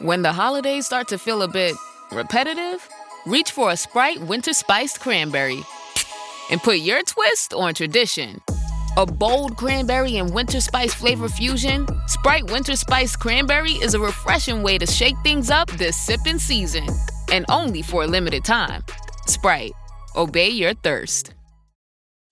When the holidays start to feel a bit repetitive, reach for a Sprite Winter Spiced Cranberry and put your twist on tradition. A bold cranberry and winter spice flavor fusion, Sprite Winter Spiced Cranberry is a refreshing way to shake things up this sipping season. And only for a limited time. Sprite. Obey your thirst.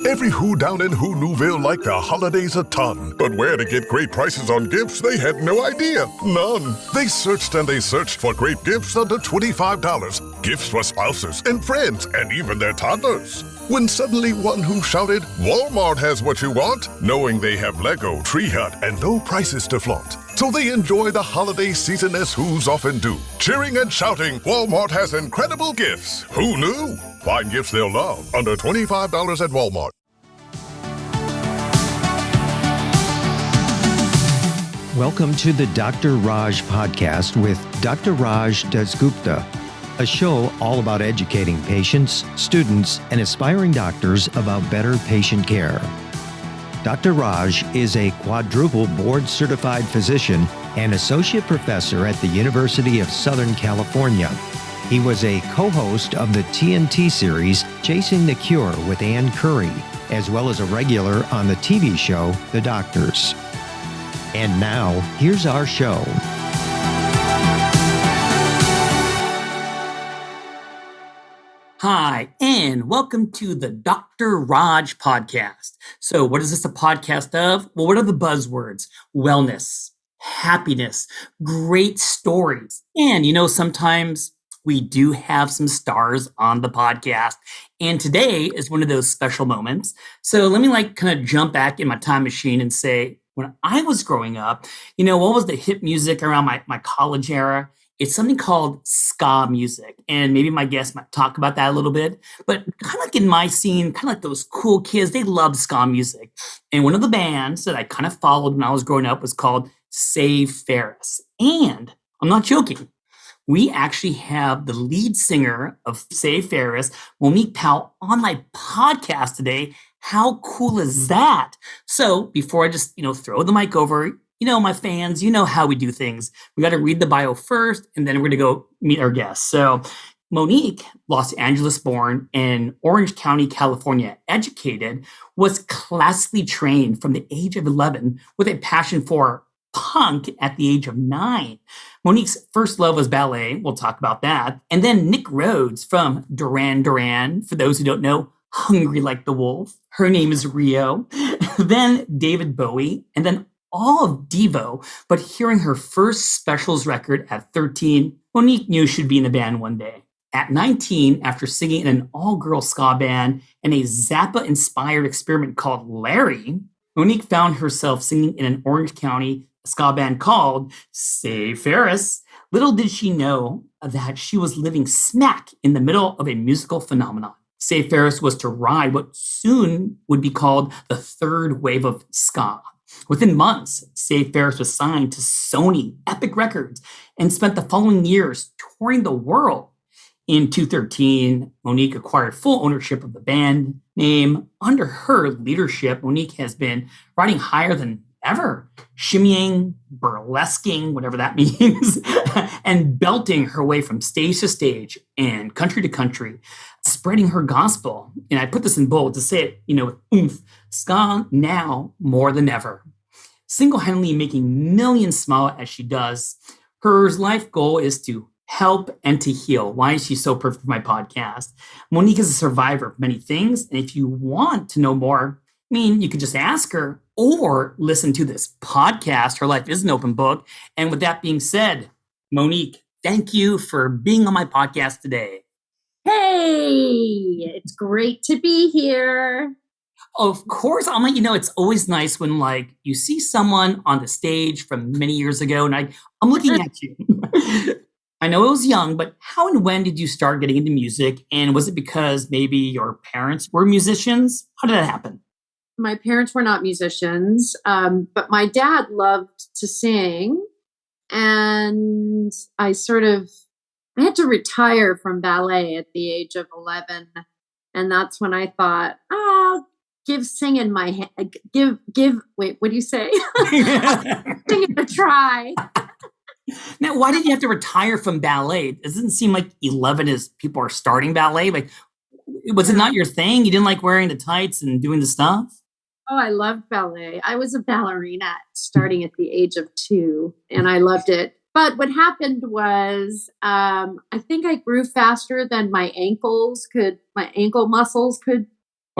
Every Who down in Who Newville liked the holidays a ton. But where to get great prices on gifts, they had no idea. None. They searched and they searched for great gifts under $25. Gifts for spouses and friends and even their toddlers. When suddenly one Who shouted, Walmart has what you want, knowing they have Lego, Tree Hut, and low prices to flaunt. So they enjoy the holiday season as Who's often do. Cheering and shouting, Walmart has incredible gifts. Who knew? Find gifts they'll love under $25 at Walmart. Welcome to the Dr. Raj podcast with Dr. Raj Dasgupta, a show all about educating patients, students, and aspiring doctors about better patient care. Dr. Raj is a quadruple board-certified physician and associate professor at the University of Southern California. He was a co-host of the TNT series Chasing the Cure with Ann Curry, as well as a regular on the TV show The Doctors. And now, here's our show. Hi, and welcome to the Dr. Raj podcast. So what is this a podcast of? Well, what are the buzzwords? Wellness, happiness, great stories. And sometimes we do have some stars on the podcast. And today is one of those special moments. So let me kind of jump back in my time machine and say, when I was growing up, what was the hip music around my college era? It's something called ska music. And maybe my guest might talk about that a little bit. But kind of like in my scene, kind of like those cool kids, they loved ska music. And one of the bands that I kind of followed when I was growing up was called Save Ferris. And I'm not joking. We actually have the lead singer of Save Ferris, Monique Powell, on my podcast today. How cool is that? So before I just, throw the mic over, my fans, how we do things. We got to read the bio first, and then we're going to go meet our guests. So Monique, Los Angeles born, in Orange County, California, educated, was classically trained from the age of 11 with a passion for punk at the age of 9. Monique's first love was ballet. We'll talk about that. And then Nick Rhodes from Duran Duran, for those who don't know, Hungry Like the Wolf. Her name is Rio. Then David Bowie, and then all of Devo. But hearing her first specials record at 13, Monique knew she'd be in a band one day. At 19, after singing in an all-girl ska band and a Zappa-inspired experiment called Larry, Monique found herself singing in an Orange County ska band called Save Ferris. Little did she know that she was living smack in the middle of a musical phenomenon. Save Ferris was to ride what soon would be called the third wave of ska. Within months, Save Ferris was signed to Sony Epic Records and spent the following years touring the world. In 2013, Monique acquired full ownership of the band name. Under her leadership, Monique has been riding higher than ever, shimmying, burlesquing, whatever that means, and belting her way from stage to stage and country to country, spreading her gospel. And I put this in bold to say it, with oomph, ska now more than ever. Single-handedly making millions smile as she does. Her life goal is to help and to heal. Why is she so perfect for my podcast? Monique is a survivor of many things. And if you want to know more, you could just ask her or listen to this podcast. Her life is an open book. And with that being said, Monique, thank you for being on my podcast today. Hey, it's great to be here. Of course, I'm it's always nice when you see someone on the stage from many years ago and I'm looking at you. I know it was young, but how and when did you start getting into music? And was it because maybe your parents were musicians? How did that happen? My parents were not musicians, but my dad loved to sing. And I had to retire from ballet at the age of 11. And that's when I thought, I'll give singing wait, what do you say? Singing a try. Now, why did you have to retire from ballet? It doesn't seem like 11 is people are starting ballet. Like, was it not your thing? You didn't like wearing the tights and doing the stuff? Oh, I loved ballet. I was a ballerina starting at the age of 2, and I loved it. But what happened was, I think I grew faster than my ankle muscles could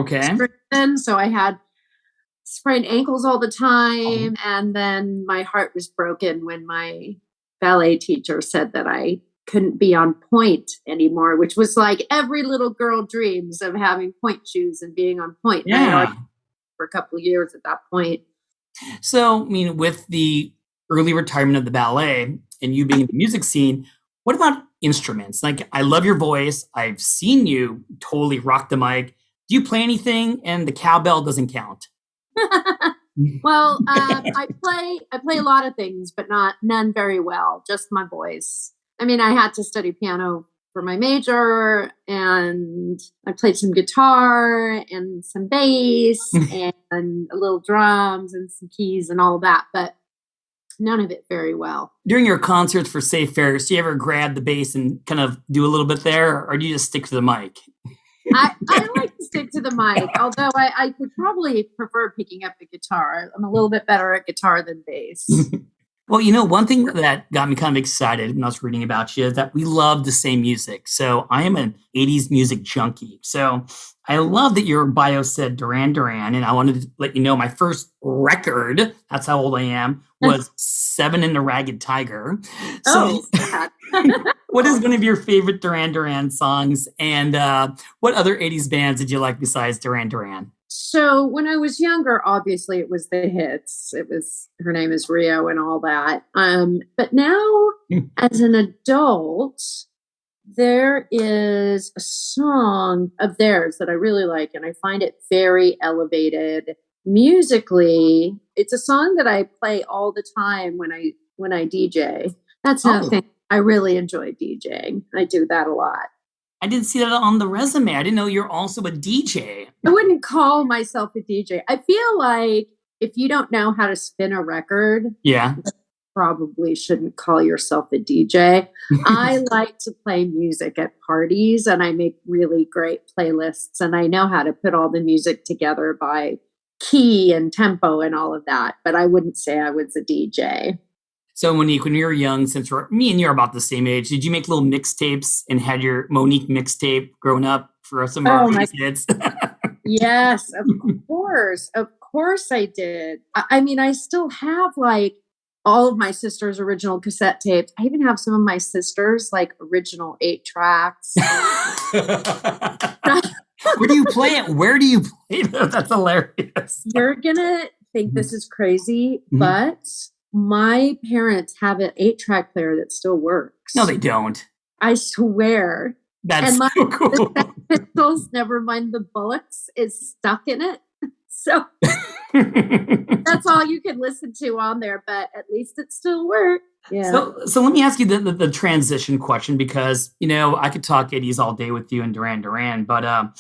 strengthen. So I had sprained ankles all the time. And then my heart was broken when my ballet teacher said that I couldn't be on point anymore, which was like every little girl dreams of having point shoes and being on point. Yeah. And I had already for a couple of years at that point. So, I mean, with the early retirement of the ballet and you being in the music scene, what about instruments? Like, I love your voice. I've seen you totally rock the mic. Do you play anything? And the cowbell doesn't count. Well, I play a lot of things, but none very well. Just my voice. I mean, I had to study piano for my major, and I played some guitar and some bass and a little drums and some keys and all that, but none of it very well. During your concerts for Save Ferris, do you ever grab the bass and kind of do a little bit there, or do you just stick to the mic? I like to stick to the mic, although I would probably prefer picking up the guitar. I'm a little bit better at guitar than bass. Well, you know, one thing that got me kind of excited when I was reading about you is that we love the same music. So I am an 80s music junkie. So I love that your bio said Duran Duran. And I wanted to let you know my first record, that's how old I am, was 7 and the Ragged Tiger. So what is one of your favorite Duran Duran songs? And what other 80s bands did you like besides Duran Duran? So when I was younger, obviously it was the hits. It was Her Name is Rio and all that. But now as an adult, there is a song of theirs that I really like, and I find it very elevated musically. It's a song that I play all the time when I DJ. That's another thing. I really enjoy DJing. I do that a lot. I didn't see that on the resume. I didn't know you're also a DJ. I wouldn't call myself a DJ. I feel like if you don't know how to spin a record, you probably shouldn't call yourself a DJ. I like to play music at parties, and I make really great playlists, and I know how to put all the music together by key and tempo and all of that, but I wouldn't say I was a DJ. So Monique, when you were young, since me and you are about the same age, did you make little mixtapes and had your Monique mixtape growing up for some of our kids? Yes, of course. Of course I did. I mean, I still have like all of my sister's original cassette tapes. I even have some of my sister's like original 8 tracks. Where do you play it? Where do you play it? That's hilarious. You're going to think this is crazy, but my parents have an 8-track player that still works. No, they don't. I swear. That's so cool. The Pistols, never mind the Bullets, is stuck in it. So that's all you can listen to on there, but at least it still works. Yeah. So let me ask you the transition question, because, you know, I could talk 80s all day with you and Duran Duran, but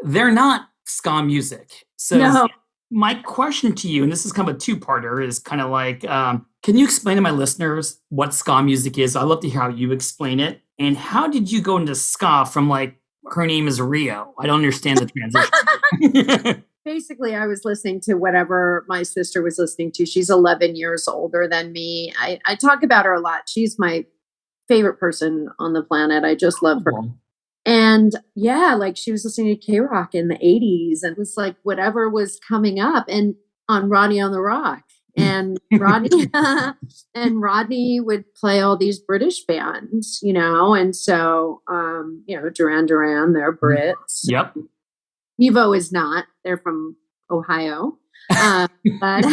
they're not ska music. So no. My question to you, and this is kind of a 2-parter, is kind of like, can you explain to my listeners what ska music is? I'd love to hear how you explain it. And how did you go into ska from like Her Name is Rio? I don't understand the transition. Basically, I was listening to whatever my sister was listening to. She's 11 years older than me. I talk about her a lot. She's my favorite person on the planet. I just love her. And yeah, like she was listening to K-Rock in the 80s, and it was like whatever was coming up and on Rodney on the Rock. And Rodney would play all these British bands, you know, and so you know, Duran Duran, they're Brits. Yep. Evo is not. They're from Ohio. But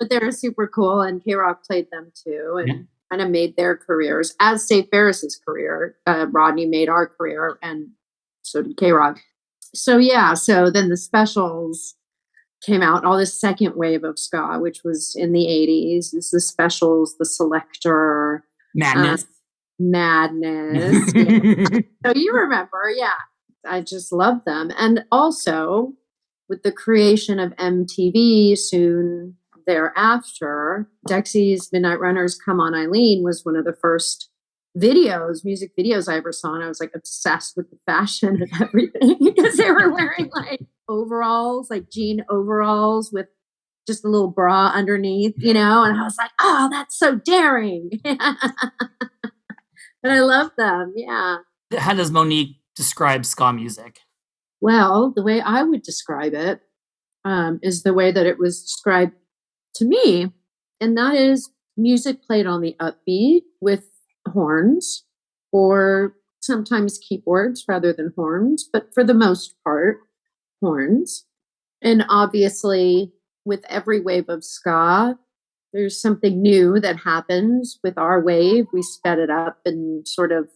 they're super cool, and K-Rock played them too, and kind of made their careers, as Save Ferris's career. Rodney made our career, and so did K-Rock. So yeah, so then the Specials came out, all this second wave of ska, which was in the 80s. It's the Specials, the Selector. Madness. Madness. Yeah. So you remember, yeah. I just love them. And also with the creation of MTV, soon thereafter, Dexy's Midnight Runners Come On Eileen was one of the first music videos I ever saw. And I was like obsessed with the fashion and everything because they were wearing like overalls, like jean overalls with just a little bra underneath, and I was like, oh, that's so daring. And I love them. Yeah. How does Monique describe ska music? Well, the way I would describe it is the way that it was described to me. And that is music played on the upbeat with horns or sometimes keyboards rather than horns, but for the most part, horns. And obviously, with every wave of ska, there's something new that happens with our wave. We sped it up and sort of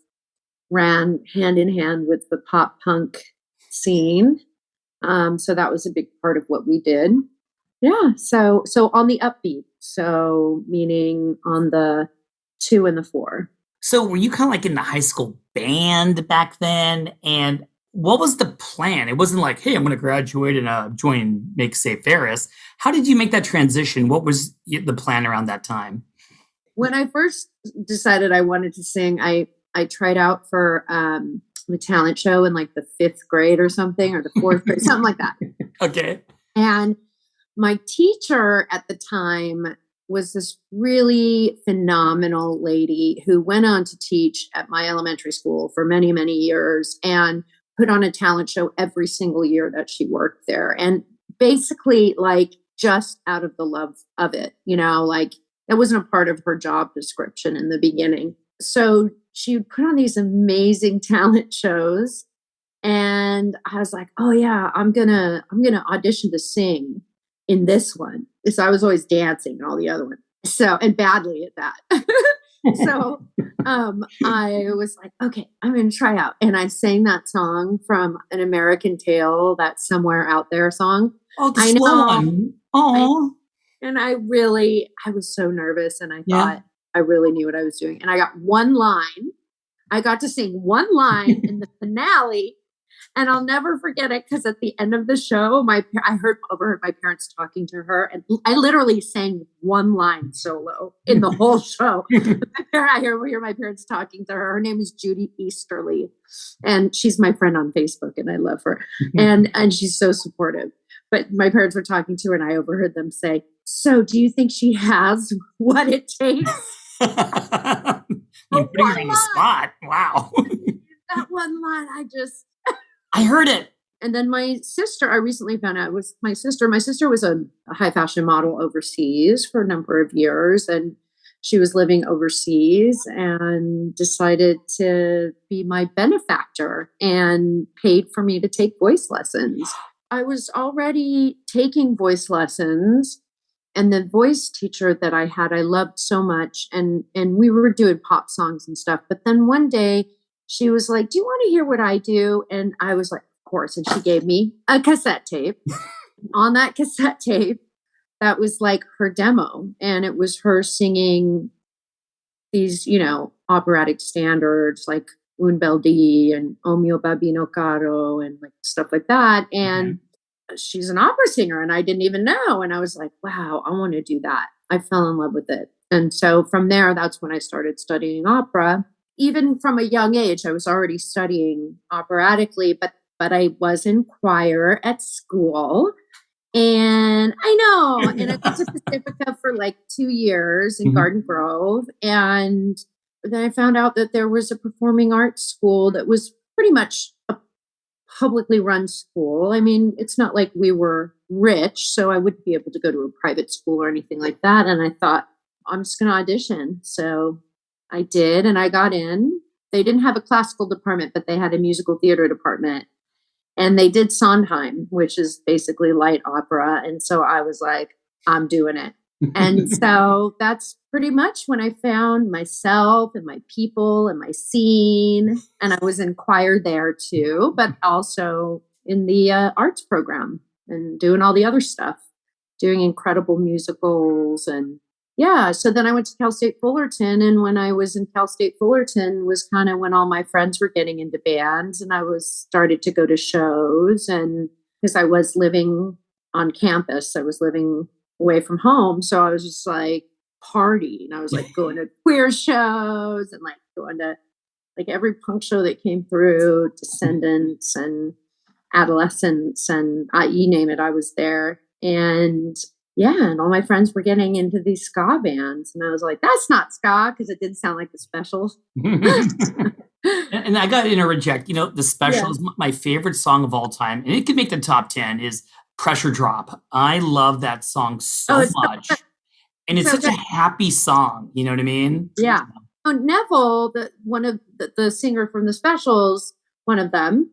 ran hand in hand with the pop punk scene. So that was a big part of what we did. Yeah. So on the upbeat, so meaning on the 2 and the 4. So were you kind of like in the high school band back then? And what was the plan? It wasn't like, hey, I'm going to graduate and make Save Ferris. How did you make that transition? What was the plan around that time? When I first decided I wanted to sing, I tried out for the talent show in like the 5th grade or something, or the 4th grade, something like that. Okay. And my teacher at the time was this really phenomenal lady who went on to teach at my elementary school for many, many years and put on a talent show every single year that she worked there. And basically like just out of the love of it, like that wasn't a part of her job description in the beginning. So she would put on these amazing talent shows. And I was like, oh yeah, I'm gonna audition to sing in this one. So I was always dancing in all the other ones. So, and badly at that. So I was like, okay, I'm going to try out. And I sang that song from An American Tale, that Somewhere Out There song. Oh, the slow one. Oh. And I was so nervous and I thought I really knew what I was doing. And I got one line. I got to sing one line in the finale. And I'll never forget it because at the end of the show, I overheard my parents talking to her, and I literally sang one line solo in the whole show. I hear my parents talking to her. Her name is Judy Easterly, and she's my friend on Facebook, and I love her, and she's so supportive. But my parents were talking to her, and I overheard them say, "So, do you think she has what it takes?" You're putting her on the spot. Wow. That one line, I heard it. And then my sister, I recently found out, was my sister. My sister was a high fashion model overseas for a number of years. And she was living overseas and decided to be my benefactor and paid for me to take voice lessons. I was already taking voice lessons. And the voice teacher that I had, I loved so much. And we were doing pop songs and stuff. But then one day, she was like, do you want to hear what I do? And I was like, of course. And she gave me a cassette tape. On that cassette tape, that was like her demo. And it was her singing these, operatic standards like Un Bel Dì and O Mio Babino Caro and like stuff like that. And she's an opera singer and I didn't even know. And I was like, wow, I want to do that. I fell in love with it. And so from there, that's when I started studying opera. Even from a young age, I was already studying operatically, but I was in choir at school. And I know, and I went to Pacifica for like 2 years in Garden Grove. And then I found out that there was a performing arts school that was pretty much a publicly run school. I mean, it's not like we were rich, so I wouldn't be able to go to a private school or anything like that. And I thought, I'm just going to audition. So I did, and I got in. They didn't have a classical department, but they had a musical theater department. And they did Sondheim, which is basically light opera. And so I was like, I'm doing it. And so that's pretty much when I found myself and my people and my scene. And I was in choir there too, but also in the arts program and doing all the other stuff, doing incredible musicals and yeah. So then I went to Cal State Fullerton. And when I was in Cal State Fullerton was kind of when all my friends were getting into bands and I started to go to shows. And because I was living on campus, I was living away from home. So I was just like partying. I was like going to queer shows and like going to like every punk show that came through, Descendants and Adolescents and you name it, I was there. And and all my friends were getting into these ska bands. And I was like, that's not ska, because it didn't sound like the Specials. And I got to interject, the Specials, my favorite song of all time, and it could make the top 10, is Pressure Drop. I love that song so much. And it's such a happy song. You know what I mean? Yeah. Oh, Neville, one of the singer from the Specials, one of them,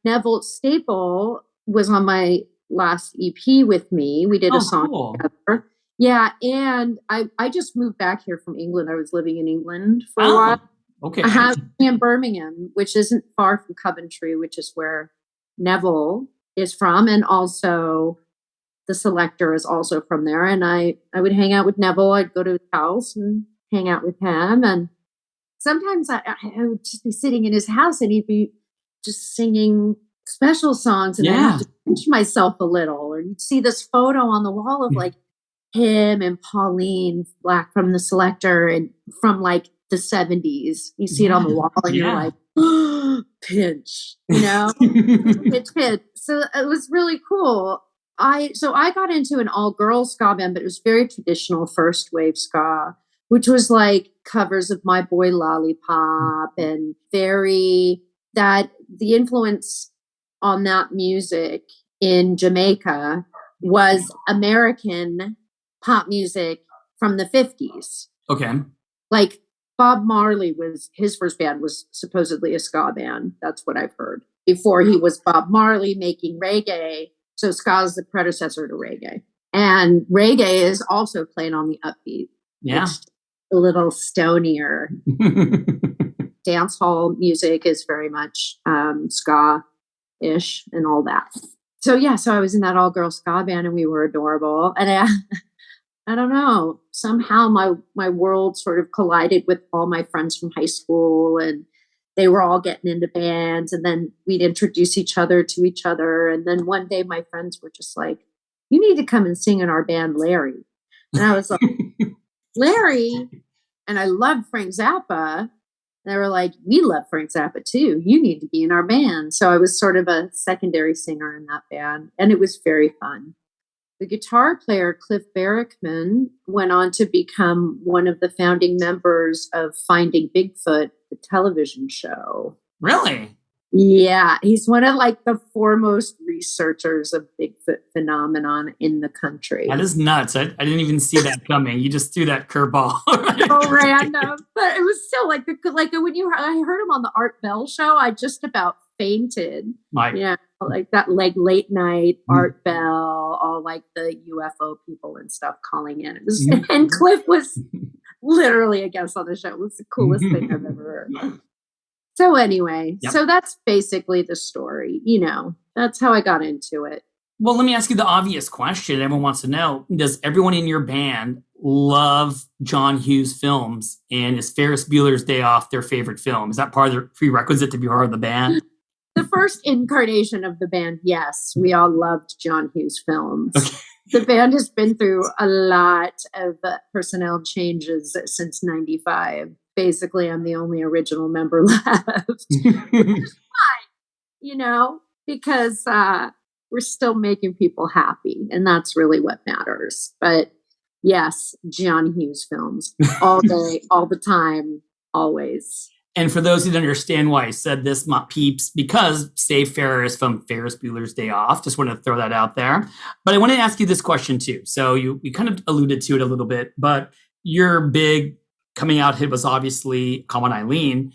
Neville Staple was on my last EP with me. We did a song together. Yeah. And I just moved back here from England. I was living in England for a while. Okay. I have in Birmingham, which isn't far from Coventry, which is where Neville is from. And also the Selector is also from there. And I would hang out with Neville. I'd go to his house and hang out with him. And sometimes I would just be sitting in his house and he'd be just singing Special songs. And I'd have to pinch myself a little. Or you'd see this photo on the wall of like him and Pauline Black from the Selector and from like the 70s. You see it on the wall and you're like, pinch, pinch. So it was really cool. I got into an all-girls ska band, but it was very traditional first wave ska, which was like covers of My Boy Lollipop and the influence on that music in Jamaica was American pop music from the 50s. Okay. Like Bob Marley his first band was supposedly a ska band. That's what I've heard. Before he was Bob Marley making reggae. So ska is the predecessor to reggae. And reggae is also played on the upbeat. Yeah. A little stonier. Dance hall music is very much ska-ish and all that. So I was in that all-girl ska band and we were adorable. And I don't know, somehow my world sort of collided with all my friends from high school, and they were all getting into bands, and then we'd introduce each other to each other. And then one day my friends were just like, you need to come and sing in our band, Larry. And I was like, Larry? And I loved Frank Zappa. And they were like, we love Frank Zappa too. You need to be in our band. So I was sort of a secondary singer in that band, and it was very fun. The guitar player, Cliff Barrickman, went on to become one of the founding members of Finding Bigfoot, the television show. Really? Yeah. He's one of like the foremost researchers of Bigfoot phenomenon in the country. That is nuts. I didn't even see that coming. You just threw that curveball. So random. But it was still like when I heard him on the Art Bell show, I just about fainted. Right. Yeah. Like that, like late night Art Bell, all like the UFO people and stuff calling in. It was, and Cliff was literally a guest on the show. It was the coolest thing I've ever heard. So anyway, so that's basically the story. That's how I got into it. Well, let me ask you the obvious question everyone wants to know. Does everyone in your band love John Hughes films? And is Ferris Bueller's Day Off their favorite film? Is that part of the prerequisite to be part of the band? The first incarnation of the band, yes. We all loved John Hughes films. Okay. The band has been through a lot of personnel changes since 95. Basically, I'm the only original member left. Which is fine, because we're still making people happy. And that's really what matters. But yes, John Hughes films all day, all the time, always. And for those who don't understand why I said this, my peeps, because Save Ferris from Ferris Bueller's Day Off, just want to throw that out there. But I want to ask you this question too. So you kind of alluded to it a little bit, but your big coming out hit was obviously Come On Eileen.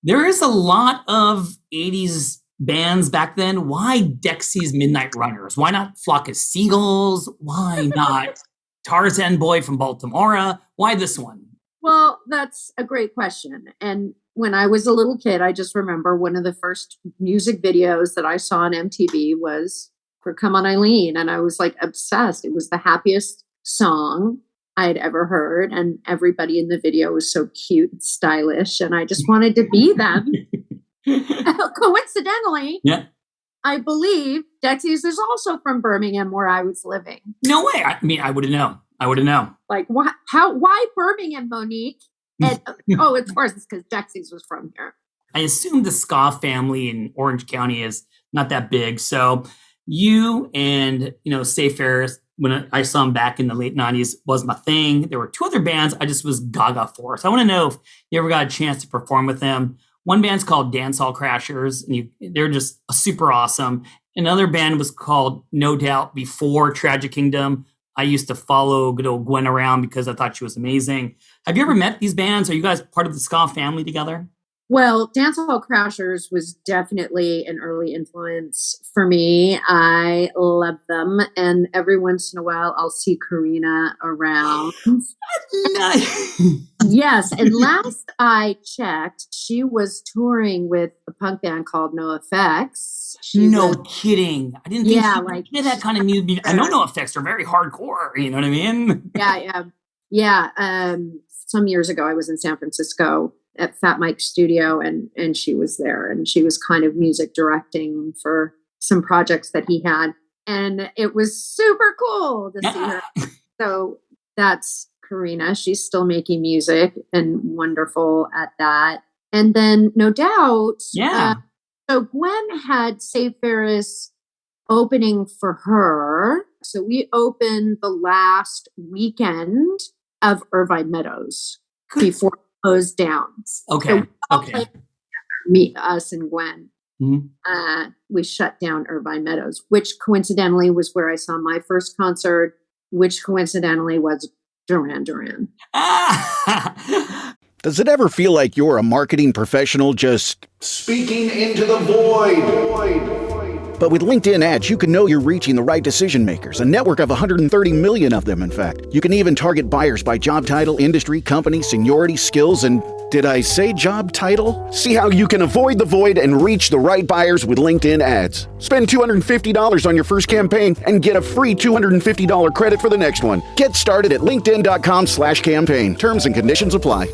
There is a lot of 80s bands back then. Why Dexy's Midnight Runners? Why not Flock of Seagulls? Why not Tarzan Boy from Baltimore? Why this one? Well, that's a great question. And when I was a little kid, I just remember one of the first music videos that I saw on MTV was for Come On Eileen. And I was like obsessed. It was the happiest song I'd ever heard. And everybody in the video was so cute and stylish. And I just wanted to be them. Coincidentally, I believe Dexys is also from Birmingham, where I was living. No way. I mean, I would have known. Like, why Birmingham, Monique? And of course, it's because Dexys was from here. I assume the ska family in Orange County is not that big. So you and, Save Ferris, when I saw him back in the late 90s, was my thing. There were two other bands I just was gaga for. So I want to know if you ever got a chance to perform with them. One band's called Dancehall Crashers, and they're just super awesome. Another band was called No Doubt before Tragic Kingdom. I used to follow good old Gwen around because I thought she was amazing. Have you ever met these bands? Are you guys part of the ska family together? Well, Dancehall Crashers was definitely an early influence for me. I love them. And every once in a while, I'll see Karina around. Nice. Yes. And last I checked, she was touring with a punk band called No Effects. No kidding. I didn't think she did that kind of music. I know No Effects are very hardcore. You know what I mean? Yeah. Some years ago, I was in San Francisco at Fat Mike's studio, and she was there, and she was kind of music directing for some projects that he had, and it was super cool to see her. So that's Karina. She's still making music and wonderful at that. And then No Doubt. Yeah. So Gwen had Save Ferris opening for her. So we opened the last weekend of Irvine Meadows before it closed down. Okay. So us and Gwen. Mm-hmm. We shut down Irvine Meadows, which coincidentally was where I saw my first concert, which coincidentally was Duran Duran. Does it ever feel like you're a marketing professional just speaking into the void? But with LinkedIn ads, you can know you're reaching the right decision makers, a network of 130 million of them, in fact. You can even target buyers by job title, industry, company, seniority, skills, and did I say job title? See how you can avoid the void and reach the right buyers with LinkedIn ads. Spend $250 on your first campaign and get a free $250 credit for the next one. Get started at linkedin.com/campaign. Terms and conditions apply.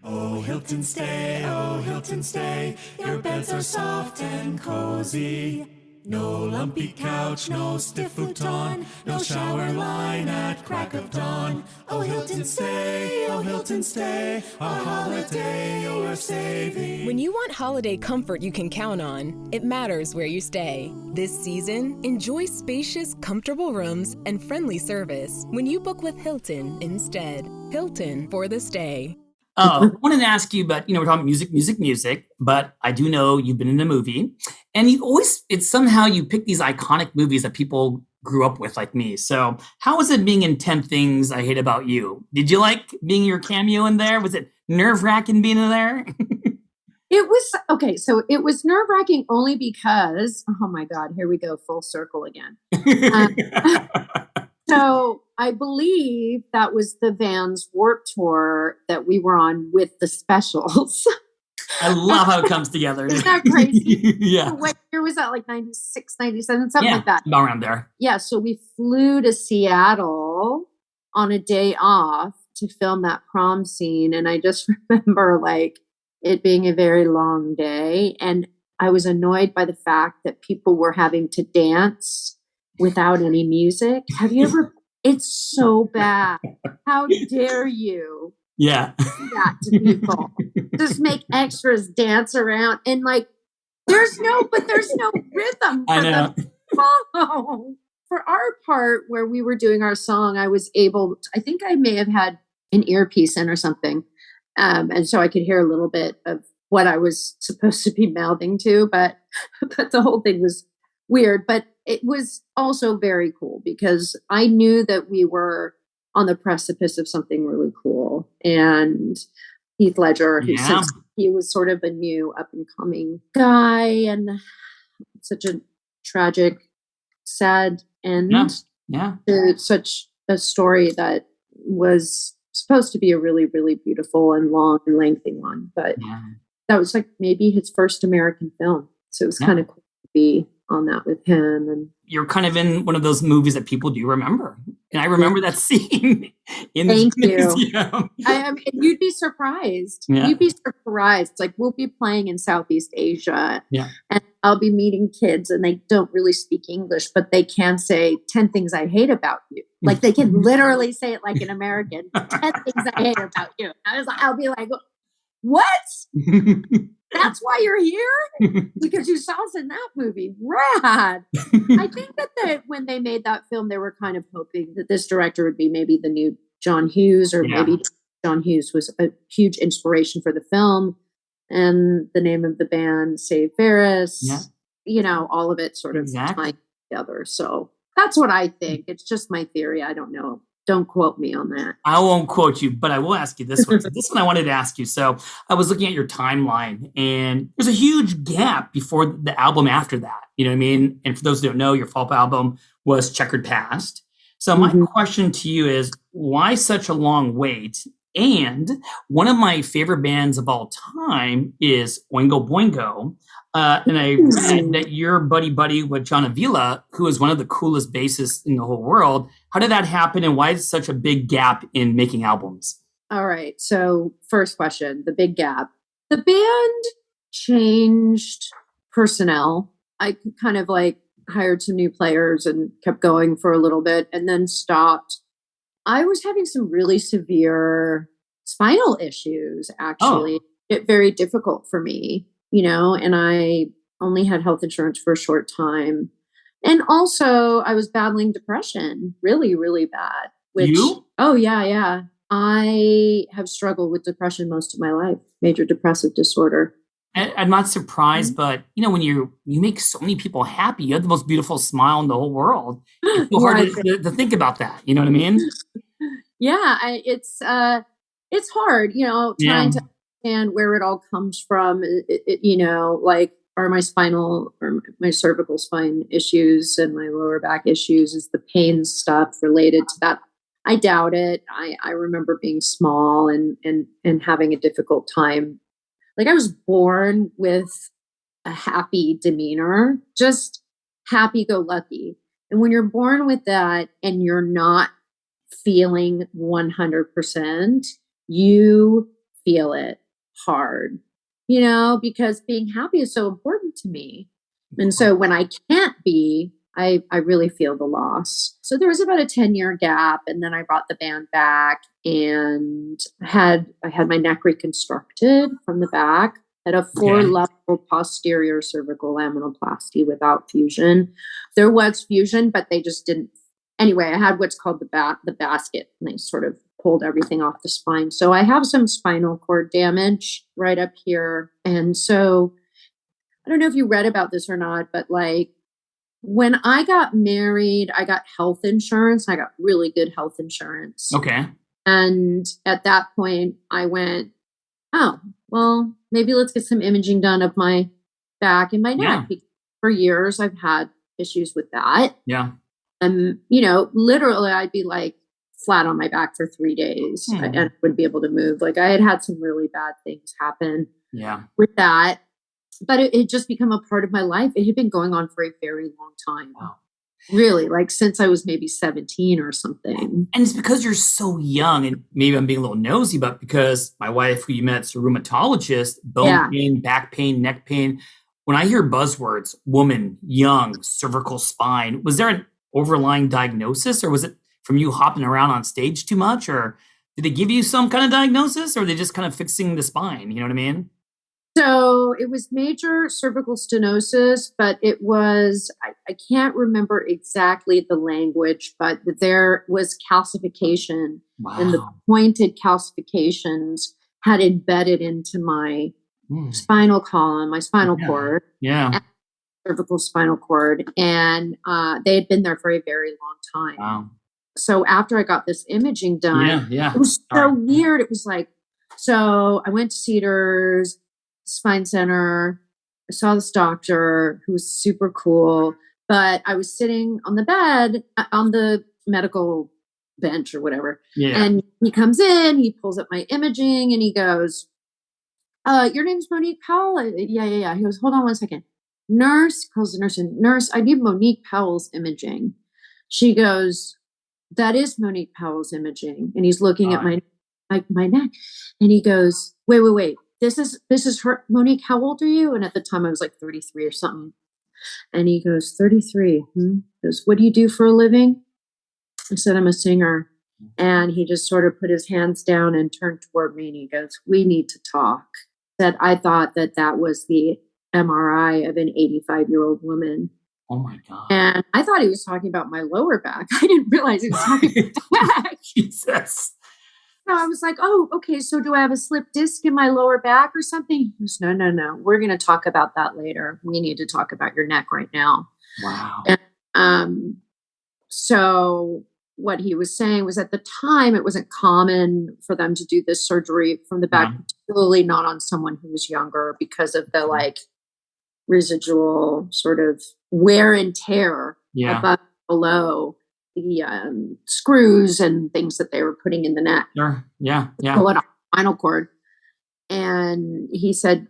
Oh, Hilton stay, oh, Hilton stay. Your beds are soft and cozy. No lumpy couch, no stiff futon, no shower line at crack of dawn. Oh, Hilton stay, a holiday you're saving. When you want holiday comfort you can count on, it matters where you stay. This season, enjoy spacious, comfortable rooms and friendly service when you book with Hilton instead. Hilton for the stay. I wanted to ask you, but we're talking music, but I do know you've been in a movie, and it's somehow you pick these iconic movies that people grew up with, like me. So how was it being in 10 Things I Hate About You? Did you like being your cameo in there? Was it nerve-wracking being in there? It was, okay, so it was nerve-wracking only because, oh my God, here we go, full circle again. So I believe that was the Vans Warped Tour that we were on with the specials. I love how it comes together. Isn't that crazy? Yeah. What year was that? Like 96, 97, something like that. Around there. Yeah. So we flew to Seattle on a day off to film that prom scene. And I just remember like it being a very long day. And I was annoyed by the fact that people were having to dance without any music. Have you ever? It's so bad. How dare you? Yeah. Do that to people. Just make extras dance around and like there's no rhythm for them to follow. For our part where we were doing our song, I think I may have had an earpiece in or something. And so I could hear a little bit of what I was supposed to be mouthing to, but the whole thing was weird. But it was also very cool because I knew that we were on the precipice of something really cool. And Heath Ledger, who since he was sort of a new up and coming guy, and such a tragic, sad end to such a story that was supposed to be a really, really beautiful and long and lengthy one. But that was like maybe his first American film. So it was kind of cool to be on that with him. And you're kind of in one of those movies that people do remember. And I remember that scene in the museum. I mean, you'd be surprised. Yeah. You'd be surprised. Like, we'll be playing in Southeast Asia. Yeah. And I'll be meeting kids and they don't really speak English, but they can say 10 things I hate about you. Like, they can literally say it like an American. 10 things I hate about you. I'll be like, what? That's why you're here? Because you saw us in that movie. Rad. I think that when they made that film, they were kind of hoping that this director would be maybe the new John Hughes, or maybe John Hughes was a huge inspiration for the film. And the name of the band, Save Ferris, all of it sort of tied together. So that's what I think. It's just my theory. I don't know. Don't quote me on that. I won't quote you, but I will ask you this one. So this one I wanted to ask you. So I was looking at your timeline, and there's a huge gap before the album after that. You know what I mean? And for those who don't know, your follow-up album was Checkered Past. So my question to you is, why such a long wait? And one of my favorite bands of all time is Oingo Boingo. And I read that you're buddy with John Avila, who is one of the coolest bassists in the whole world. How did that happen, and why is such a big gap in making albums? All right. So first question, the big gap. The band changed personnel. I kind of hired some new players and kept going for a little bit and then stopped. I was having some really severe spinal issues, actually. It very difficult for me, and I only had health insurance for a short time. And also I was battling depression really, really bad. You? Oh, yeah. I have struggled with depression most of my life, major depressive disorder. I'm not surprised, but when you make so many people happy, you have the most beautiful smile in the whole world. It's so hard to think about that. You know what I mean? Yeah, it's hard, trying to understand where it all comes from. Are my spinal or my cervical spine issues and my lower back issues, is the pain stuff related to that? I doubt it. I remember being small and having a difficult time. I was born with a happy demeanor, just happy-go-lucky. And when you're born with that and you're not feeling 100%, you feel it hard, because being happy is so important to me. And so when I can't be, I really feel the loss. So there was about a 10-year gap, and then I brought the band back and I had my neck reconstructed from the back. Had a 4-level posterior cervical laminoplasty without fusion. There was fusion, but they just didn't. Anyway, I had what's called the basket, and they sort of pulled everything off the spine. So I have some spinal cord damage right up here. And so I don't know if you read about this or not, but when I got married, I got health insurance. I got really good health insurance. Okay. And at that point I went, oh, well, maybe let's get some imaging done of my back and my neck. Because for years I've had issues with that. Yeah. And, literally I'd be flat on my back for 3 days and I wouldn't be able to move. I had some really bad things happen with that. But it had just become a part of my life. It had been going on for a very long time. Wow. Really, since I was maybe 17 or something. And it's because you're so young, and maybe I'm being a little nosy, but because my wife, who you met, is a rheumatologist, bone pain, back pain, neck pain. When I hear buzzwords, woman, young, cervical spine, was there an overlying diagnosis, or was it from you hopping around on stage too much, or did they give you some kind of diagnosis, or are they just kind of fixing the spine? You know what I mean? So it was major cervical stenosis, but it was, I can't remember exactly the language, but there was calcification. Wow. And the pointed calcifications had embedded into my spinal column, my spinal cord. Yeah. Cervical spinal cord. And they had been there for a very long time. Wow. So after I got this imaging done, it was so weird. It was so I went to Cedars Spine Center. I saw this doctor who was super cool, but I was sitting on the bed, on the medical bench or whatever. Yeah. And he comes in, he pulls up my imaging and he goes, your name's Monique Powell? Yeah. He goes, hold on one second. nurse, calls the nurse, and nurse, I need Monique Powell's imaging. She goes, that is Monique Powell's imaging. And he's looking at my neck, and he goes, wait. This is her. Monique, how old are you? And at the time I was like 33 or something. And he goes, 33. He goes, what do you do for a living? I said, I'm a singer. And he just sort of put his hands down and turned toward me, and he goes, we need to talk. That I thought that was the MRI of an 85-year-old woman. Oh my God. And I thought he was talking about my lower back. I didn't realize he was talking about the back. Jesus. So I was like, oh, okay. So do I have a slipped disc in my lower back or something? He goes, no. We're going to talk about that later. We need to talk about your neck right now. Wow. And, so what he was saying was, at the time, it wasn't common for them to do this surgery from the back, particularly not on someone who was younger, because of the like residual sort of wear and tear above, below the screws and things that they were putting in the neck. Sure. Yeah. Pull it off the spinal cord. And he said,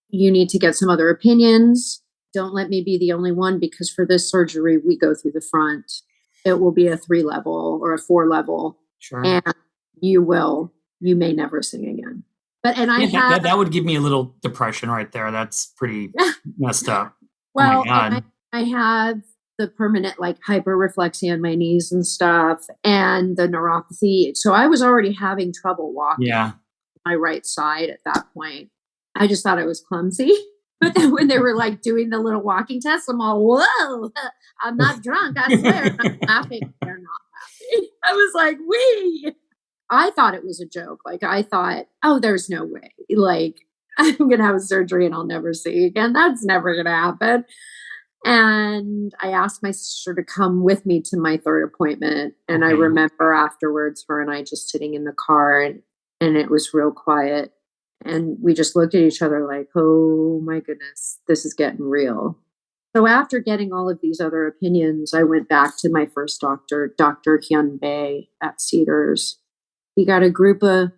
you need to get some other opinions. Don't let me be the only one, because for this surgery, we go through the front. It will be a 3-level or a 4-level. Sure. And you may never sing again. But, and that would give me a little depression right there. That's pretty messed up. Well, oh my God. I have the permanent like hyperreflexia in my knees and stuff, and the neuropathy. So I was already having trouble walking my right side at that point. I just thought I was clumsy. But then when they were like doing the little walking test, I'm all, whoa, I'm not drunk. I swear. I'm laughing. They're not laughing. I was like, I thought it was a joke. Like, I thought, oh, there's no way. Like, I'm going to have a surgery and I'll never see again. That's never going to happen. And I asked my sister to come with me to my third appointment. And I remember afterwards, her and I just sitting in the car, and it was real quiet. And we just looked at each other like, oh my goodness, this is getting real. So after getting all of these other opinions, I went back to my first doctor, Dr. Hyun Bae at Cedars. He got a group of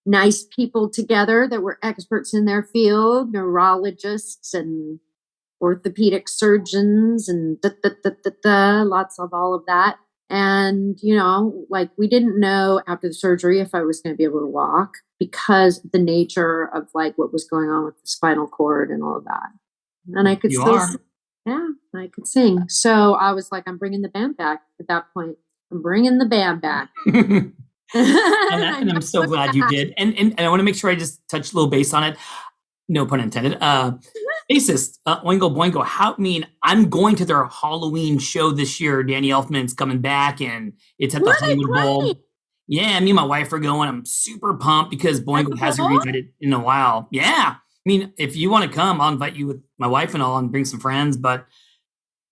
nice people together that were experts in their field, neurologists and orthopedic surgeons and lots of all of that. And, like, we didn't know after the surgery if I was going to be able to walk, because the nature of like what was going on with the spinal cord and all of that. And I could I could sing. So I was like, I'm bringing the band back at that point. I'm bringing the band back. and I'm so glad you did. And I want to make sure I just touch a little base on it. No pun intended. Bassist, Oingo Boingo. I'm going to their Halloween show this year. Danny Elfman's coming back, and it's at the Hollywood Bowl. Yeah, me and my wife are going. I'm super pumped because Boingo hasn't reunited in a while. Yeah. I mean, if you want to come, I'll invite you with my wife and all and bring some friends. But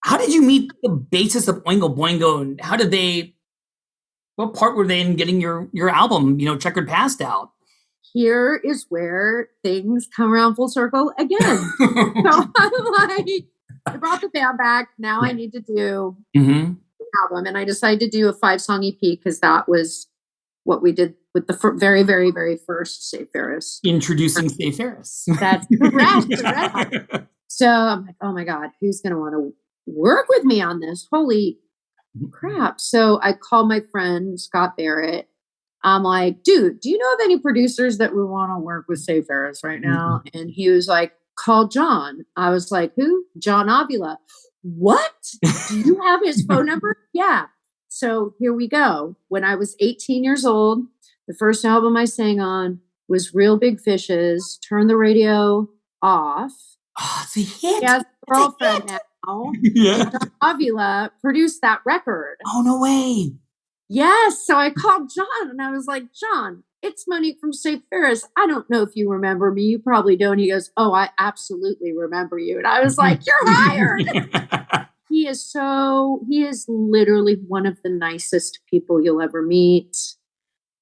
how did you meet the bassist of Oingo Boingo, and what part were they in getting your album, Checkered Past out? Here is where things come around full circle again. So I'm like, I brought the band back. Now I need to do an album. And I decided to do a 5-song EP because that was what we did with the very, very, very first Save Ferris. Introducing Save Ferris. That's correct. So I'm like, oh my God, who's going to want to work with me on this? Holy crap. So I called my friend, Scott Barrett. I'm like, dude, do you know of any producers that would want to work with Save Ferris right now? And he was like, call John. I was like, who? John Avila. What? Do you have his phone number? Yeah. So here we go. When I was 18 years old, the first album I sang on was Real Big Fishes, Turn the Radio Off. Oh, it's a hit. He has a girlfriend now. Yeah. And John Avila produced that record. Oh, no way. Yes. So I called John and I was like, John, it's Monique from Save Ferris. I don't know if you remember me. You probably don't. He goes, oh, I absolutely remember you. And I was like, you're hired. He is literally one of the nicest people you'll ever meet,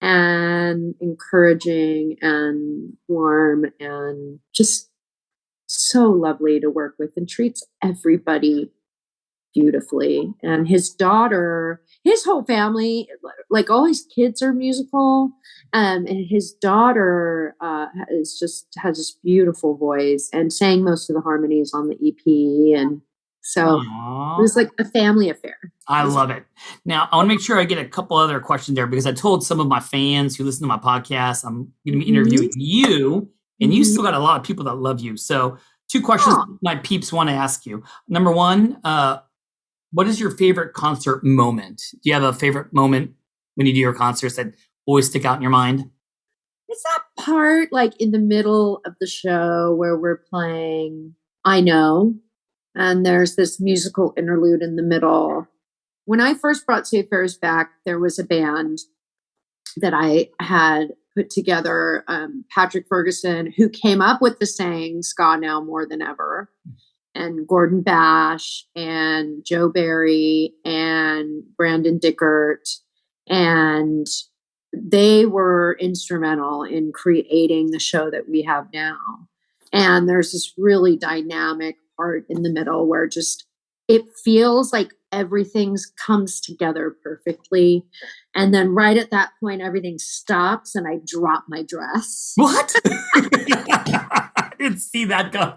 and encouraging and warm and just so lovely to work with, and treats everybody beautifully. And his daughter his whole family, like all his kids are musical. And his daughter has this beautiful voice and sang most of the harmonies on the EP. And so it was like a family affair. I love it. Now, I want to make sure I get a couple other questions there because I told some of my fans who listen to my podcast, I'm going to be interviewing you, and you still got a lot of people that love you. So 2 questions my peeps want to ask you. Number 1, what is your favorite concert moment? Do you have a favorite moment when you do your concerts that always stick out in your mind? It's that part like in the middle of the show where we're playing I Know, and there's this musical interlude in the middle. When I first brought Save Ferris back, there was a band that I had put together, Patrick Ferguson, who came up with the saying "Ska Now More Than Ever," and Gordon Bash and Joe Barry and Brandon Dickert, and they were instrumental in creating the show that we have now. And there's this really dynamic part in the middle where just it feels like everything comes together perfectly. And then right at that point, everything stops and I drop my dress. What? I didn't see that go.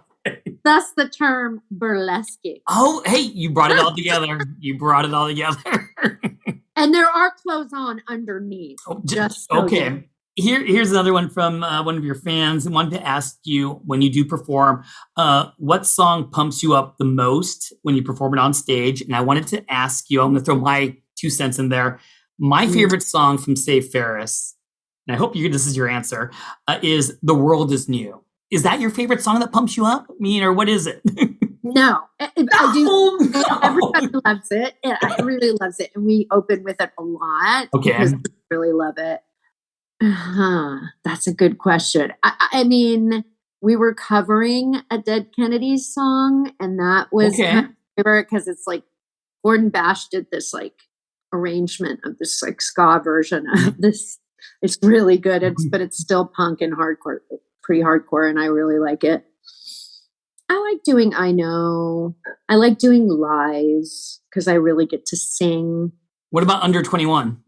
That's the term burlesque. Oh, hey, you brought it all together. You brought it all together. And there are clothes on underneath. Oh, just so okay. Here's another one from one of your fans. I wanted to ask you, when you do perform, what song pumps you up the most when you perform it on stage? And I wanted to ask you, I'm going to throw my 2 cents in there. My favorite song from Save Ferris, and I hope this is your answer, is "The World Is New." Is that your favorite song that pumps you up? Or what is it? No, I do. No. Everybody loves it. Everybody loves it. And we open with it a lot. Okay. Because we really love it. That's a good question. I mean, we were covering a Dead Kennedys song, and that was my favorite because it's like Gordon Bash did this like arrangement of this like ska version of this. It's really good. But it's still punk and hardcore, pre-hardcore, and I really like it. I like doing I Know. I like doing Lies because I really get to sing. What about Under 21?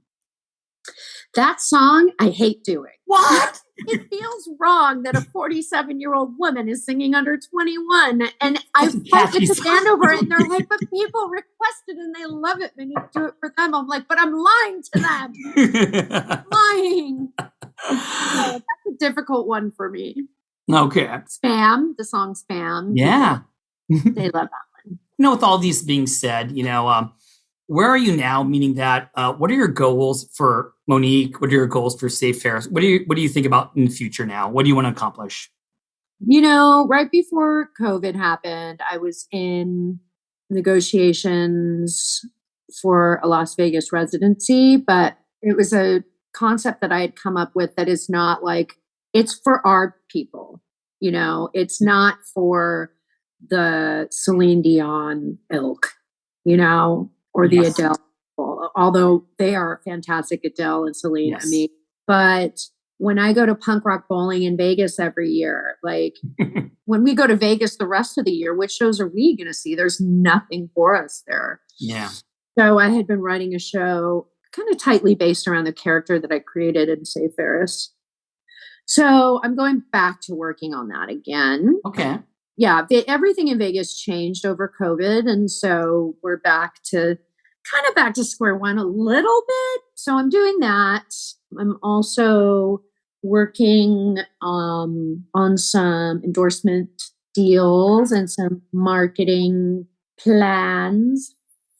That song I hate doing. What? It feels wrong that a 47-year-old woman is singing Under 21. And I've talked to stand over it and they're like, but people requested and they love it. They need to do it for them. I'm like, but I'm lying to them. Lying. So that's a difficult one for me. Okay. Spam, the song Spam. Yeah. They love that one. With all these being said, where are you now? Meaning that, what are your goals for Monique? What are your goals for Save Ferris? What do you think about in the future now? What do you want to accomplish? Right before COVID happened, I was in negotiations for a Las Vegas residency, but it was a concept that I had come up with that is not like, it's for our people. It's not for the Celine Dion ilk, or the Adele, although they are fantastic, Adele and Celine. Yes. I mean, but when I go to punk rock bowling in Vegas every year, like when we go to Vegas the rest of the year, which shows are we going to see? There's nothing for us there. Yeah. So I had been writing a show kind of tightly based around the character that I created in Save Ferris. So I'm going back to working on that again. Okay. Yeah, everything in Vegas changed over COVID. And so we're back to square one a little bit. So I'm doing that. I'm also working on some endorsement deals and some marketing plans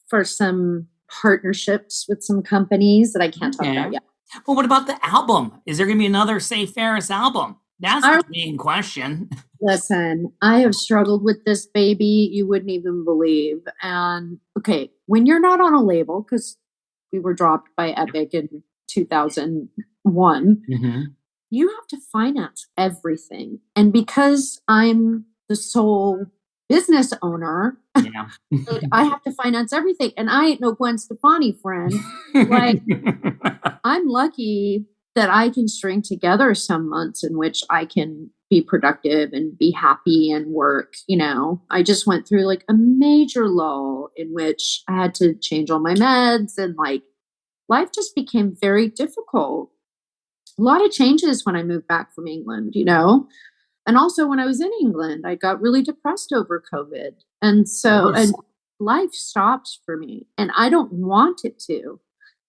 for some partnerships with some companies that I can't talk about yet. Well, what about the album? Is there going to be another Save Ferris album? That's the main question. Listen, I have struggled with this, baby. You wouldn't even believe. And okay, when you're not on a label, because we were dropped by Epic in 2001, you have to finance everything. And because I'm the sole business owner, I have to finance everything. And I ain't no Gwen Stefani friend. Like, I'm lucky that I can string together some months in which I can be productive and be happy and work. I just went through like a major lull in which I had to change all my meds, and like life just became very difficult. A lot of changes when I moved back from England, and also when I was in England, I got really depressed over COVID. And life stopped for me, and I don't want it to.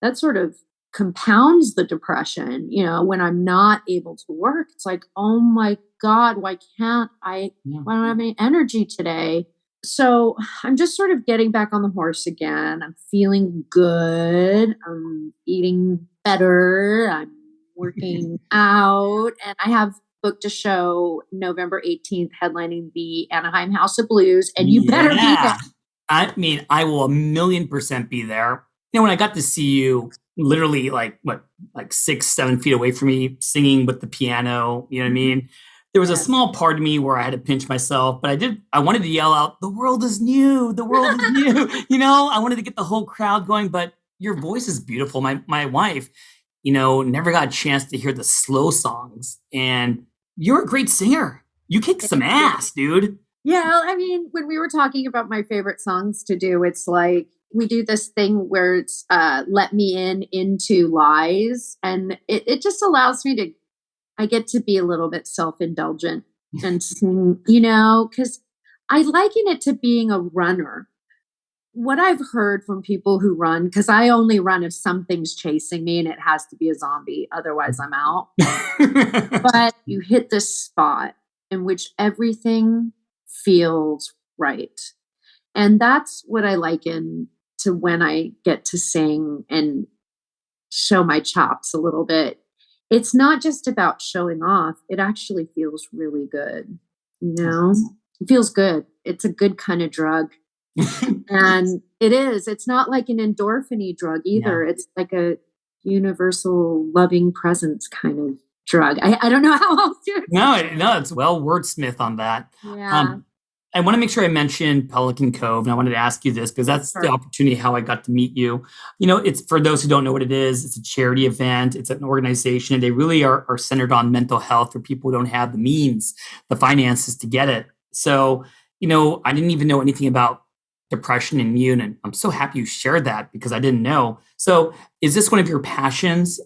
That sort of compounds the depression, when I'm not able to work. It's like, oh my God, why don't I have any energy today? So I'm just sort of getting back on the horse again. I'm feeling good. I'm eating better. I'm working out, and I have booked a show November 18th, headlining the Anaheim House of Blues, and you better be there. I mean, I will 1,000,000% be there. When I got to see you literally like 6-7 feet away from me singing with the piano, you know what I mean? There was a small part of me where I had to pinch myself, but I wanted to yell out, "The world is new, the world is new." I wanted to get the whole crowd going, but your voice is beautiful. My wife, never got a chance to hear the slow songs, and you're a great singer. You kick some ass, dude. Yeah. I mean, when we were talking about my favorite songs to do, it's like, we do this thing where it's let me into lies. And it just allows me I get to be a little bit self-indulgent and sing, because I liken it to being a runner. What I've heard from people who run, because I only run if something's chasing me and it has to be a zombie. Otherwise, I'm out. But you hit this spot in which everything feels right. And that's what I liken to when I get to sing and show my chops a little bit. It's not just about showing off. It actually feels really good. It feels good. It's a good kind of drug. And it is. It's not like an endorphin-y drug either. Yeah. It's like a universal loving presence kind of drug. I don't know how else to explain. No, it's well wordsmith on that. Yeah. I want to make sure I mention Pelican Cove, and I wanted to ask you this because that's the opportunity how I got to meet you. It's for those who don't know what it is. It's a charity event. It's an organization, and they really are centered on mental health for people who don't have the means, the finances to get it. So, I didn't even know anything about depression and you, and I'm so happy you shared that because I didn't know. So, is this one of your passions?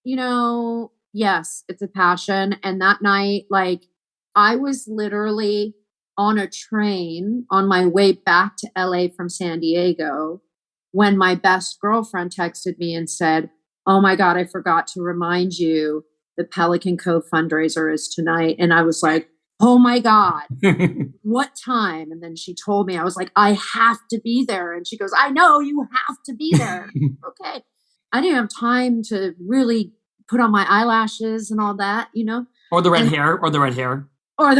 Yes, it's a passion. And that night, I was literally on a train on my way back to LA from San Diego when my best girlfriend texted me and said, "Oh my God, I forgot to remind you the Pelican Cove fundraiser is tonight." And I was like, "Oh my God, what time?" And then she told me, I was like, "I have to be there." And she goes, "I know you have to be there." Okay. I didn't have time to really put on my eyelashes and all that, Or the red hair. Well,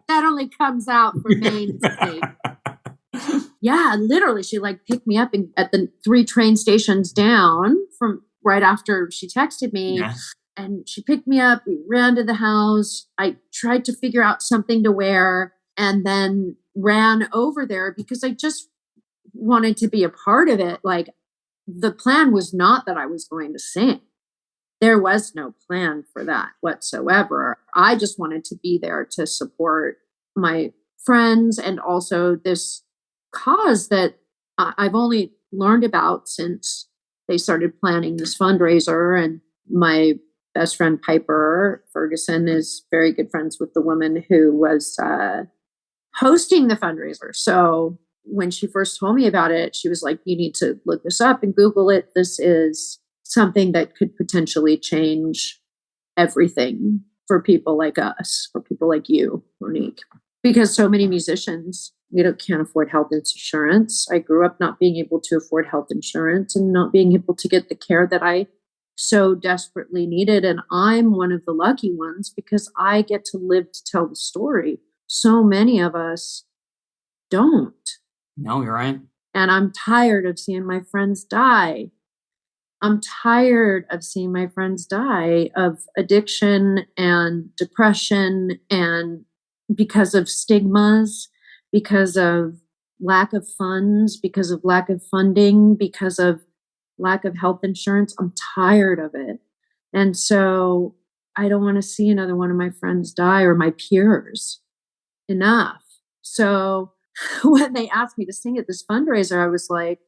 that only comes out for Maine's sake. Yeah, literally, she picked me up at the 3 train stations down from right after she texted me. Yeah. And she picked me up. We ran to the house. I tried to figure out something to wear and then ran over there because I just wanted to be a part of it. The plan was not that I was going to sing. There was no plan for that whatsoever. I just wanted to be there to support my friends and also this cause that I've only learned about since they started planning this fundraiser. And my best friend, Piper Ferguson, is very good friends with the woman who was hosting the fundraiser. So when she first told me about it, she was like, "You need to look this up and Google it. This is something that could potentially change everything for people like us, for people like you, Monique." Because so many musicians, can't afford health insurance. I grew up not being able to afford health insurance and not being able to get the care that I so desperately needed. And I'm one of the lucky ones because I get to live to tell the story. So many of us don't. No, you're right. And I'm tired of seeing my friends die. I'm tired of seeing my friends die of addiction and depression, and because of stigmas, because of lack of funds, because of lack of funding, because of lack of health insurance. I'm tired of it. And so I don't want to see another one of my friends die or my peers. Enough. So when they asked me to sing at this fundraiser, I was like,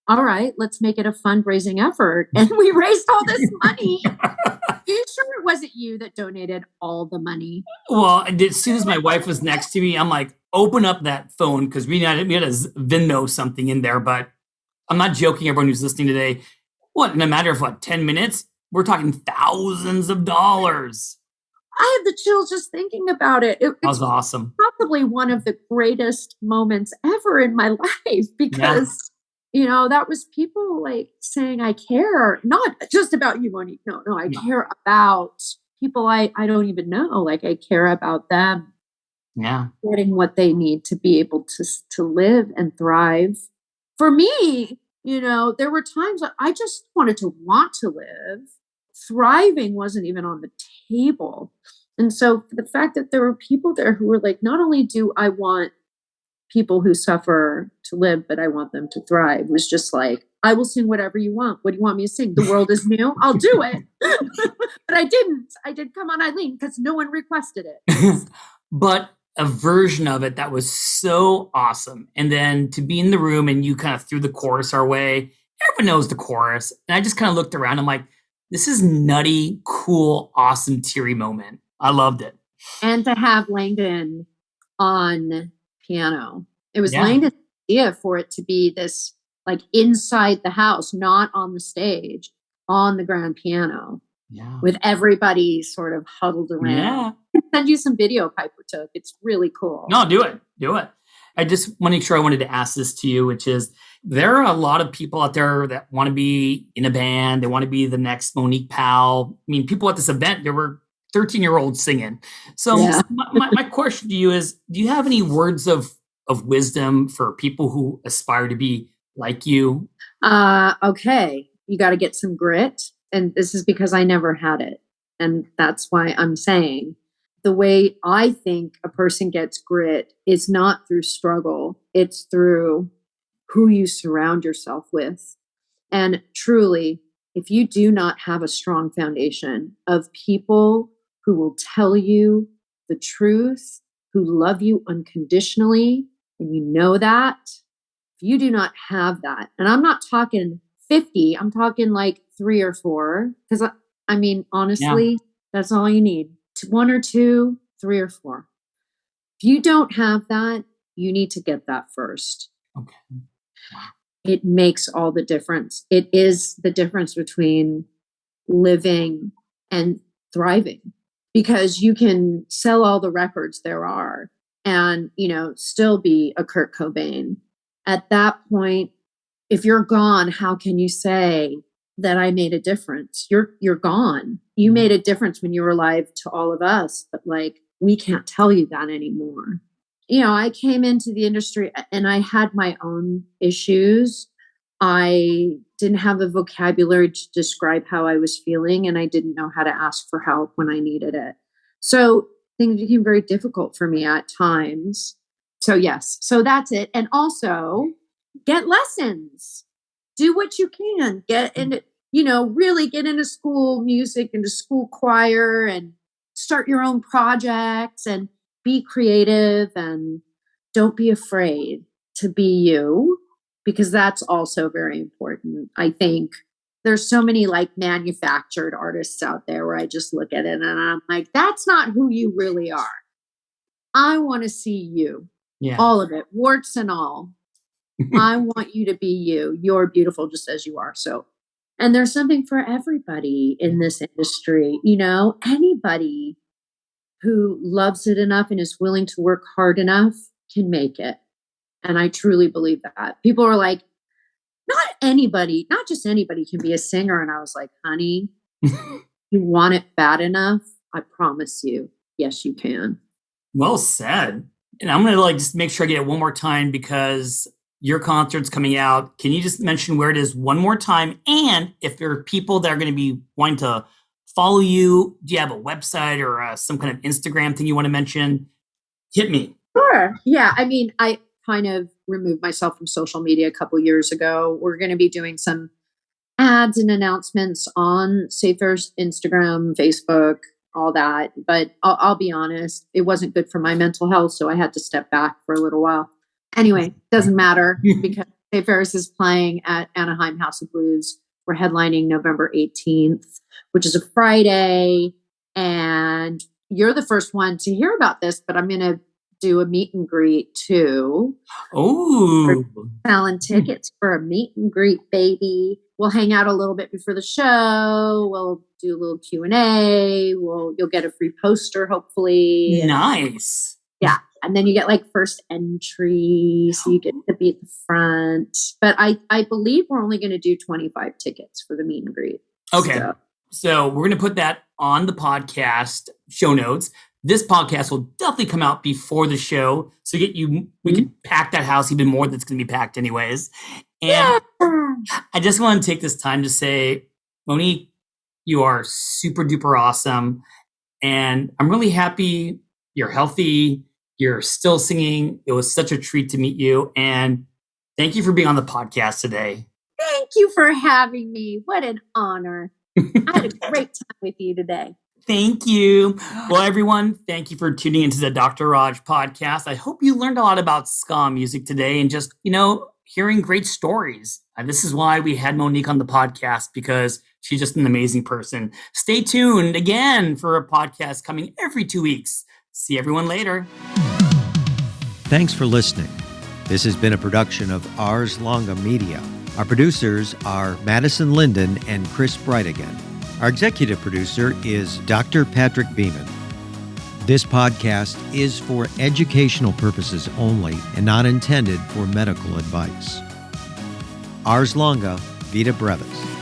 all right, let's make it a fundraising effort. And we raised all this money. Are you sure it wasn't you that donated all the money? Well, as soon as my wife was next to me, I'm like, open up that phone because we had to Venmo something in there. But I'm not joking, everyone who's listening today. What, in a matter of 10 minutes, we're talking thousands of dollars. I had the chills just thinking about it. That was awesome. Probably one of the greatest moments ever in my life because, that was people like saying, I care, not just about you, Monique. No, I care about people I don't even know. Like I care about them. Yeah. Getting what they need to be able to live and thrive. For me, there were times that I just want to live. Thriving wasn't even on the table. And so the fact that there were people there who were like, not only do I want people who suffer to live, but I want them to thrive was just like, I will sing whatever you want. What do you want me to sing? The world is new. I'll do it. But I didn't. I did Come On Eileen because no one requested it. But a version of it that was so awesome. And then to be in the room and you kind of threw the chorus our way. Everyone knows the chorus. And I just kind of looked around. I'm like, this is nutty, cool, awesome, teary moment. I loved it. And to have Langdon on piano. It was Langdon's idea for it to be this like inside the house, not on the stage, on the grand piano. Yeah. With everybody sort of huddled around. Yeah. I'll send you some video Piper took. It's really cool. No, do it. I just want to make sure I wanted to ask this to you, which is there are a lot of people out there that want to be in a band. They want to be the next Monique Powell. I mean, people at this event, there were 13-year-olds singing. So my question to you is, do you have any words of wisdom for people who aspire to be like you? Okay. You got to get some grit. And this is because I never had it. And that's why I'm saying the way I think a person gets grit is not through struggle. It's through who you surround yourself with. And truly, if you do not have a strong foundation of people who will tell you the truth, who love you unconditionally, and you know that, if you do not have that, and I'm not talking 50, I'm talking like 3 or 4, because I mean, honestly, that's all you need. 1 or 2, 3 or 4. If you don't have that, you need to get that first. Okay. It makes all the difference. It is the difference between living and thriving, because you can sell all the records there are and, still be a Kurt Cobain. At that point, if you're gone, how can you say that I made a difference? You're gone. You made a difference when you were alive to all of us, but like, we can't tell you that anymore. I came into the industry and I had my own issues. I didn't have the vocabulary to describe how I was feeling, and I didn't know how to ask for help when I needed it. So things became very difficult for me at times. So yes, so that's it. And also get lessons. Do what you can. Get in, really get into school music, into school choir, and start your own projects and be creative, and don't be afraid to be you, because that's also very important. I think there's so many like manufactured artists out there where I just look at it and I'm like, that's not who you really are. I want to see you. Yeah. All of it, warts and all. I want you to be you. You're beautiful just as you are. So, and there's something for everybody in this industry. Anybody who loves it enough and is willing to work hard enough can make it. And I truly believe that. People are like, not just anybody can be a singer. And I was like, honey, you want it bad enough? I promise you, yes, you can. Well said. And I'm going to just make sure I get it one more time, because your concert's coming out. Can you just mention where it is one more time? And if there are people that are going to be wanting to follow you, do you have a website or some kind of Instagram thing you want to mention? Hit me. Sure. Yeah. I mean, I kind of removed myself from social media a couple years ago. We're going to be doing some ads and announcements on Save Ferris Instagram, Facebook, all that. But I'll be honest, it wasn't good for my mental health. So I had to step back for a little while. Anyway, doesn't matter because Save Ferris is playing at Anaheim House of Blues. We're headlining November 18th, which is a Friday. And you're the first one to hear about this, but I'm going to do a meet and greet too. Oh, selling tickets for a meet and greet, baby. We'll hang out a little bit before the show. We'll do a little Q&A. You'll get a free poster, hopefully. Nice. Yeah. And then you get like first entry. So you get to be at the front. But I believe we're only going to do 25 tickets for the meet and greet. Okay. So we're going to put that on the podcast show notes. This podcast will definitely come out before the show. So we can pack that house even more. That's going to be packed anyways. And I just want to take this time to say, Monique, you are super duper awesome. And I'm really happy you're healthy. You're still singing. It was such a treat to meet you. And thank you for being on the podcast today. Thank you for having me. What an honor. I had a great time with you today. Thank you. Well, everyone, thank you for tuning into the Dr. Raj podcast. I hope you learned a lot about ska music today and just, hearing great stories. This is why we had Monique on the podcast, because she's just an amazing person. Stay tuned again for a podcast coming every 2 weeks. See everyone later. Thanks for listening. This has been a production of Ars Longa Media. Our producers are Madison Linden and Chris Brightigan. Our executive producer is Dr. Patrick Beeman. This podcast is for educational purposes only and not intended for medical advice. Ars Longa, Vita Brevis.